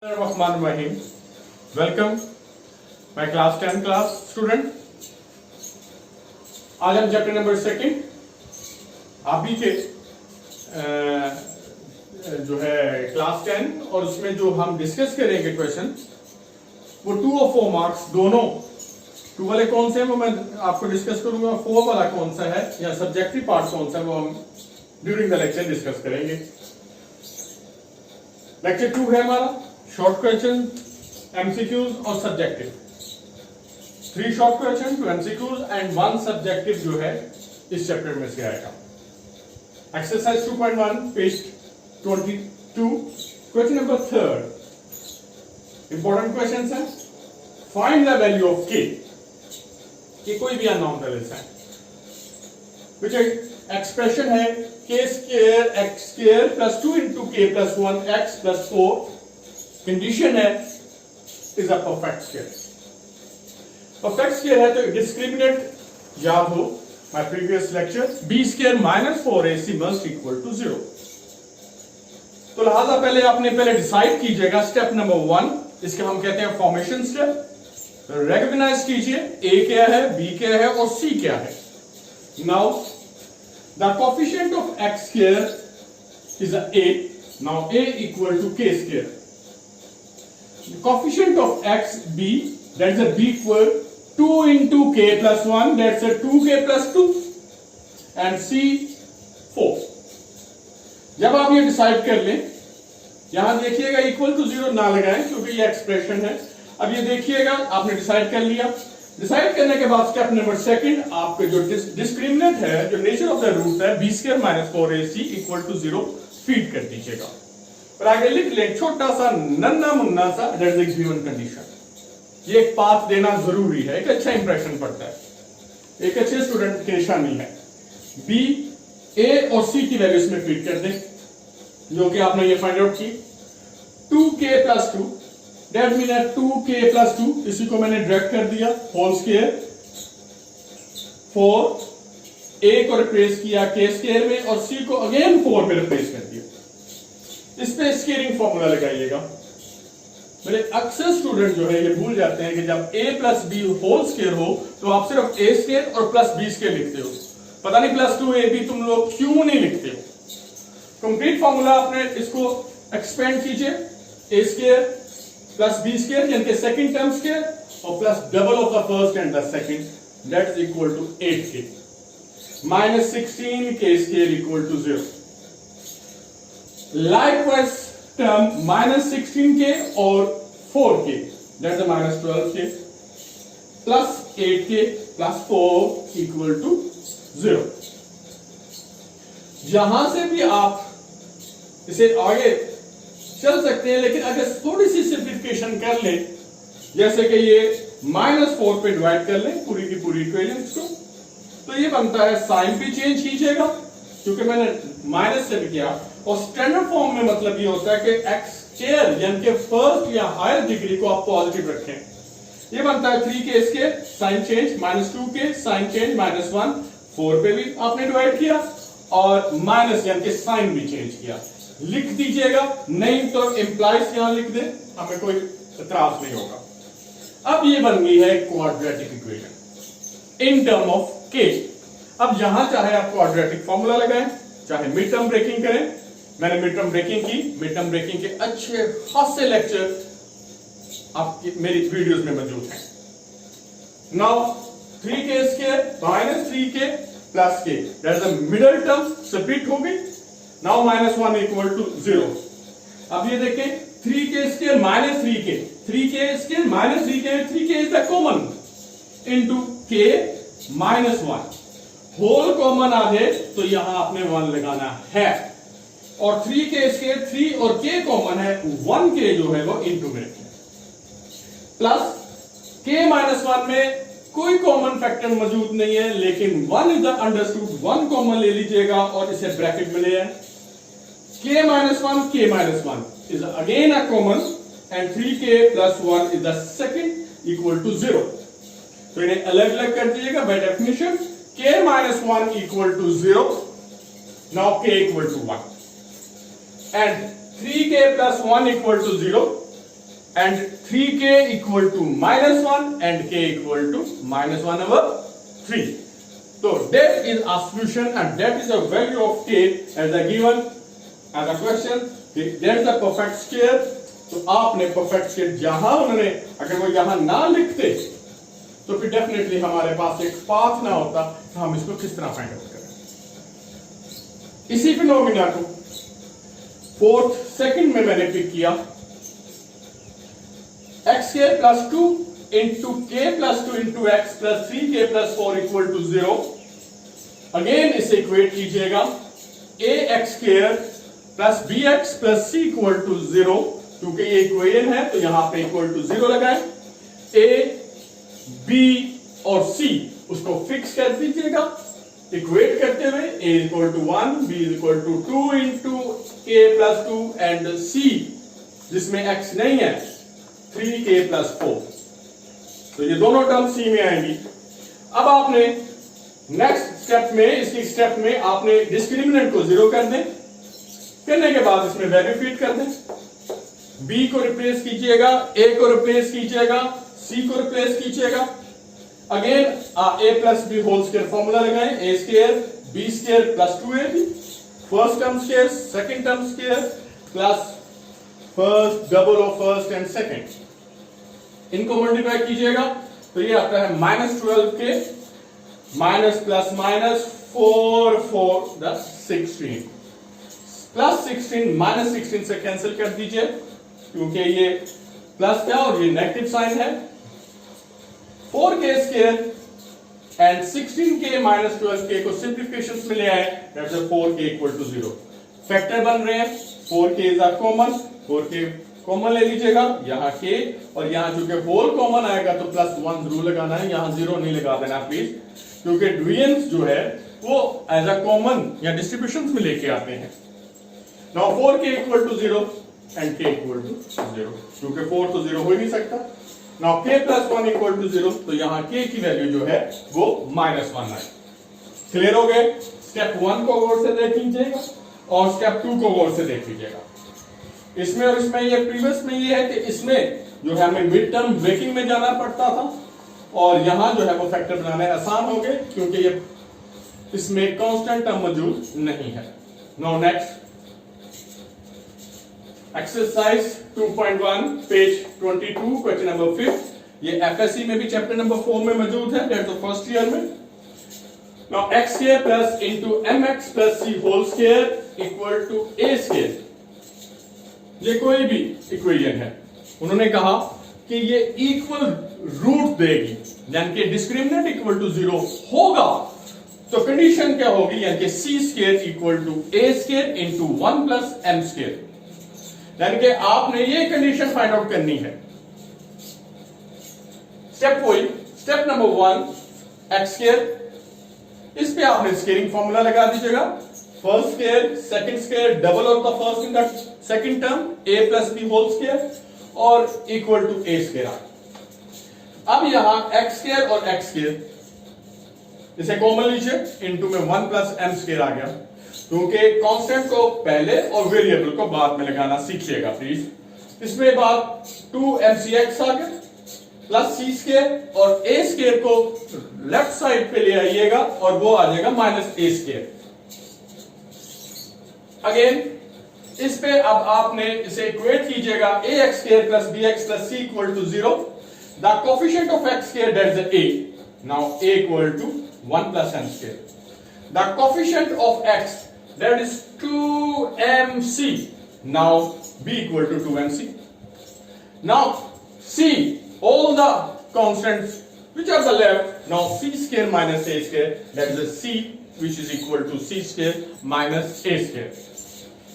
Rahim. Welcome my class 10 class student. आज हम chapter number second अभी के जो है क्लास 10 और उसमें जो हम डिस्कस करेंगे क्वेश्चन वो 2 और 4 मार्क्स दोनों 2 वाले कौन से हैं वो मैं आपको डिस्कस करूंगा, 4 वाला कौन सा है या सब्जेक्टिव पार्ट कौन सा है वो हम ड्यूरिंग द लेक्चर डिस्कस करेंगे। लेक्चर 2 है हमारा शॉर्ट क्वेश्चन, एमसीक्यूज और subjective. 3 short question, 2 MCQs and 1 subjective जो है इस चैप्टर में से आएगा। Exercise 2.1 page 22 question number 3 important question है। फाइंड द वैल्यू ऑफ के। ये कोई भी अननोन वैल्यूज है विच एक्सप्रेशन है k square x square plus 2 into के प्लस 1 x प्लस 4 कंडीशन है is a perfect square. Perfect square है तो डिस्क्रिमिनेंट याद हो my previous lecture b square minus 4ac must equal to 0। तो लिहाजा पहले डिसाइड कीजिएगा स्टेप नंबर 1, इसके हम कहते हैं फॉर्मेशन स्टेप। रिकॉग्नाइज कीजिए a क्या है, b क्या है और c क्या है। Now the coefficient of x square is a। Now a equal to k square. The coefficient of x b, that's a b equal 2 into k plus 1, that's a 2k plus 2 and c 4। जब आप ये decide कर लें, यहां देखिएगा equal to 0 ना लगाएं क्योंकि ये एक्सप्रेशन है। अब ये देखिएगा आपने डिसाइड कर लिया। डिसाइड करने के बाद स्टेप नंबर 2 आपके जो डिस्क्रिमिनेंट है, जो नेचर ऑफ द रूट है b square minus 4ac equal to 0 feed कर दीजिएगा और आगे लिख ले छोटा सा नन्ना मुन्ना सा दैट इज गिवन कंडीशन। ये एक पाथ देना जरूरी है, एक अच्छा इंप्रेशन पड़ता है, एक अच्छे स्टूडेंट की निशानी है। बी, ए और सी की वैल्यू इसमें फीड कर दें जो कि आपने ये फाइंड आउट की 2k plus 2 that mean 2k plus 2, इसी को मैंने डायरेक्ट कर दिया होल स्क्वायर 4 a को रिप्लेस किया k स्क्वायर में और c को अगेन 4 में रिप्लेस कर दिया। इस पे स्केलिंग फॉर्मूला लगाइएगा। मेरे अक्सर स्टूडेंट जो है ये भूल जाते हैं कि जब a plus B whole square हो तो आप सिर्फ a स्क्वायर और प्लस b स्क्वायर लिखते हो, पता नहीं प्लस 2ab तुम लोग क्यों नहीं लिखते हो। कंप्लीट फॉर्मूला आपने इसको एक्सपेंड कीजिए a square plus b square यानी कि सेकंड टर्म स्क्वायर और plus double of the first and the second that is equal to 8k minus 16k square equal to 0। Likewise term minus 16k और 4k that's the minus 12k plus 8k plus 4 equal to 0। यहां से भी आप इसे आगे चल सकते हैं, लेकिन अगर थोड़ी सी सिंप्लीफिकेशन कर लें जैसे कि ये -4 पे डिवाइड कर लें पूरी की पूरी इक्वेशंस को तो ये बनता है, साइन भी चेंज कीजिएगा क्योंकि मैंने माइनस से भी किया और स्टैंडर्ड फॉर्म में मतलब ये होता है कि x स्क्वायर यानी कि फर्स्ट या हायर डिग्री को आप पॉजिटिव रखें। ये बनता है 3k square sign change minus 2k sign change minus 1 4 पे भी आपने डिवाइड किया और माइनस यानी कि साइन भी चेंज किया। लिख दीजिएगा, नहीं तो इंप्लाइज यहां लिख दे, हमें कोई इतराज नहीं होगा। अब ये बन गई है quadratic equation in term of k। अब यहां चाहे आप क्वाड्रेटिक फॉर्मूला लगाएं चाहे मिड टर्म ब्रेकिंग करें, मैंने मिड टर्म ब्रेकिंग की। मिड टर्म ब्रेकिंग के अच्छे खासे लेक्चर आपकी मेरी वीडियोस में मौजूद हैं। Now 3k square minus 3k plus k that is the middle term split हो गई। Now -1 equal to 0। अब ये देखें 3k square minus 3k, 3k square minus 3k is the common into k minus 1 whole common आ जाए तो यहां आपने 1 लगाना है और 3k स्क्वायर 3 और k कॉमन है 1k जो है वो इनटू में रखें प्लस k माइनस 1 में कोई कॉमन फैक्टर मौजूद नहीं है लेकिन 1 इज द अंडरस्टूड 1 कॉमन ले लीजिएगा और इसे ब्रैकेट में ले आए। k minus 1 is again a common and 3k plus 1 is the second equal to 0। तो इन्हें अलग अलग कर दीजिएगा by definition k minus 1 equal to 0, now k equal to 1 and 3k plus 1 equal to 0 and 3k equal to -1 and k equal to -1/3. So that is a solution and that is the value of k as a given as a question. That is the perfect square. तो आपने perfect square जहां उन्होंने अगर वो यहां ना लिखते तो फिर डेफिनेटली हमारे पास एक पाथ ना होता तो हम इसको किस तरह फाइंड आउट करें. इसी फिनोमिना को फोर्थ सेकंड में मैंने पिक किया x square plus 2 into k plus 2 into x plus 3k plus 4 equal to 0. Again इसे इक्वेट कीजिएगा ax square plus bx plus c equal to 0. क्योंकि ये इक्वेशन है तो यहां पे इक्वल टू 0 लगाएं. a b और c उसको फिक्स कर दीजिएगा इक्वेट करते हुए. a equal to 1 b equal to 2 into k plus 2 and c जिसमें x नहीं है 3k प्लस 4. तो ये दोनों टर्म c में आएंगी. अब आपने नेक्स्ट स्टेप में इसकी स्टेप में आपने डिस्क्रिमिनेंट को 0 कर दें. करने के बाद इसमें वैल्यू फीड कर दें. b को रिप्लेस कीजिएगा, a को रिप्लेस कीजिएगा, c को रिप्लेस कीजिएगा. Again a plus b whole square formula लगाएं. a square b square plus 2ab first term square second term square plus first double of first and second. इनको multiply कीजिएगा तो ये आता है -12k minus plus minus 4 4 16 plus 16 minus 16 से cancel कर दीजिए क्योंकि ये प्लस क्या और ये नेगेटिव साइन है. 4k square and 16k minus 12k को सिंप्लीफिकेशंस में ले आए. That's 4k equal to 0. Factor बन रहे हैं. 4k is a common. 4k common ले लीजिएगा. यहां k और यहां चूंकि होल कॉमन आएगा तो प्लस 1 जरूर लगाना है. यहां 0 नहीं लगा देना प्लीज क्योंकि डिवीजन जो है वो एज अ कॉमन या डिस्ट्रीब्यूशंस में लेके आते हैं. Now 4k equal to 0 and k equal to 0 क्योंकि 4 तो 0 हो ही नहीं सकता. Now k plus 1 equal to 0 तो यहां k की वैल्यू जो है वो -1 आए. क्लियर हो गए. स्टेप 1 को गौर से देख लीजिएगा और स्टेप 2 को गौर से देख लीजिएगा. इसमें और इसमें ये प्रीवियस में ये है कि इसमें जो है हमें मिड टर्म ब्रेकिंग में जाना पड़ता था और यहां जो है वो फैक्टर बनाने आसान हो गए क्योंकि ये इसमें कांस्टेंट टर्म मौजूद नहीं है. Now next exercise 2.1 page 22 question number 5. ये एफएससी में भी चैप्टर नंबर 4 में मौजूद है. दैट इज फर्स्ट ईयर में. नाउ x square plus into mx plus c whole square equal to a square. ये कोई भी इक्वेशन है. उन्होंने कहा कि ये इक्वल रूट देगी यानी कि डिस्क्रिमिनेंट इक्वल टू 0 होगा तो कंडीशन क्या होगी यानी कि c square equal to a square into 1 plus m square. यानी कि आपने ये कंडीशन फाइंड आउट करनी है. स्टेप वही स्टेप नंबर 1 x स्क्वायर. इस पे आपने स्क्वायरिंग फॉर्मूला लगा दीजिएगा. First square second square double of the first in the second term a plus b whole square और इक्वल टू a स्क्वायर. अब यहां x स्क्वायर और x स्क्वायर इसे कॉमन लीजिए. इनटू में 1 प्लस m स्क्वायर आ गया क्योंकि कांस्टेंट को पहले और वेरिएबल को बाद में लगाना सीखिएगा प्लीज. इसमें बाद 2mcx आ गया प्लस c स्क्वायर और a स्क्वायर को लेफ्ट साइड पे ले आइएगा और वो आ जाएगा -a स्क्वायर. अगेन इस पे अब आपने इसे इक्वेट कीजिएगा. ax square plus bx plus c equal to 0. The coefficient of x square that is a. Now a equal to 1 plus m square. The coefficient of x that is 2mc. Now b equal to 2mc. Now c all the constants which are the left. Now c square minus a square, that is a c which is equal to c square minus a square.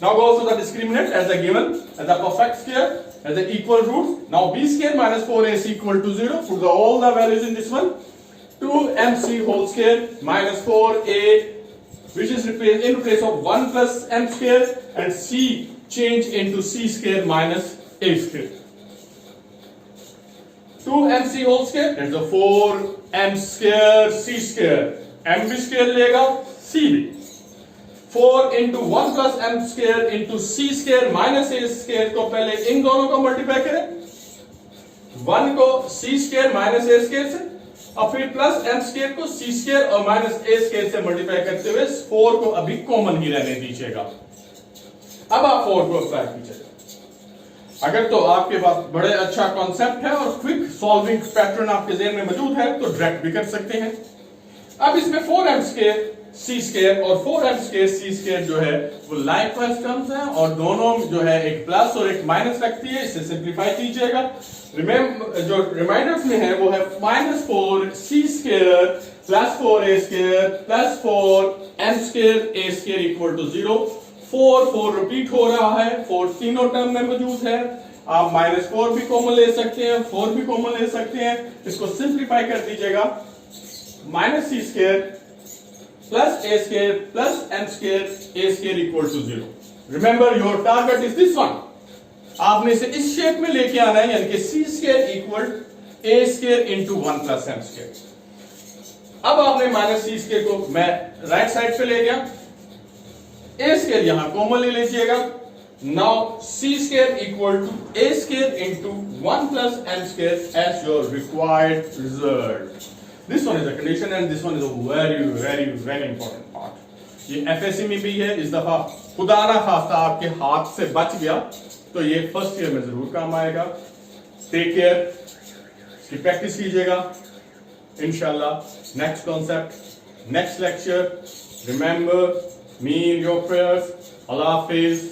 Now go to the discriminant as a given as a perfect square as the equal roots. Now b square minus 4ac equal to 0. Put all the values in this one. 2mc whole square minus 4a which is in place of 1 plus m square and c change into c square minus a square. 2mc whole square that is a 4m square c square. m भी square लेगा c भी. 4 into 1 plus m square into c square minus a square को पहले इन दोनों को multiply करें 1 को सी square minus ए square से और फिर प्लस एम स्क्वायर को सी स्क्वायर और माइनस ए स्क्वायर से मल्टीप्लाई करते हुए 4 को अभी कॉमन ही रहने दीजिएगा। अब आप 4 को अप्लाई कीजिएगा। अगर तो आपके पास बड़े अच्छा कॉन्सेप्ट है और क्विक सॉल्विंग पैटर्न आपके ज़हन में मौजूद है तो डायरेक्ट भी कर सकते हैं। अब इसमें 4m स्क्वायर सी स्क्वायर और 4m स्क्वायर सी स्क्वायर जो है वो लाइकवाइज टर्म्स हैं और दोनों जो है एक प्लस और एक माइनस रखती है, इसे सिंप्लीफाई कीजिएगा। जो रिमाइंडर्स में है वो है -4 C square plus 4a square plus 4m square a square equal to 0। 4 repeat हो रहा है, 4 तीनों टर्म में मौजूद है। आप -4 भी कॉमन ले सकते हैं, 4 भी कॉमन ले सकते हैं। इसको सिंप्लीफाई कर दीजिएगा, minus C square plus A square plus M square A square equal to 0। Remember your target is this one. आपने इसे इस शेप में लेके आना है, यानी कि C square equal A square into 1 plus M square. अब आपने माइनस सी स्क्वायर को मैं राइट साइड पे ले गया, ए स्क्वायर यहां कॉमन ले लीजिएगा। Now C square equal to A square into 1 plus M square as your required result. This one is a condition and this one is a very important part. ये FSC में भी है। इस दफा खुदा ना खास्ता आपके हाथ से बच गया तो ये फर्स्ट ईयर में जरूर काम आएगा। टेक केयर, इसकी प्रैक्टिस कीजिएगा। इंशाल्लाह next concept, next lecture. Remember me in your prayers. Allah Hafiz.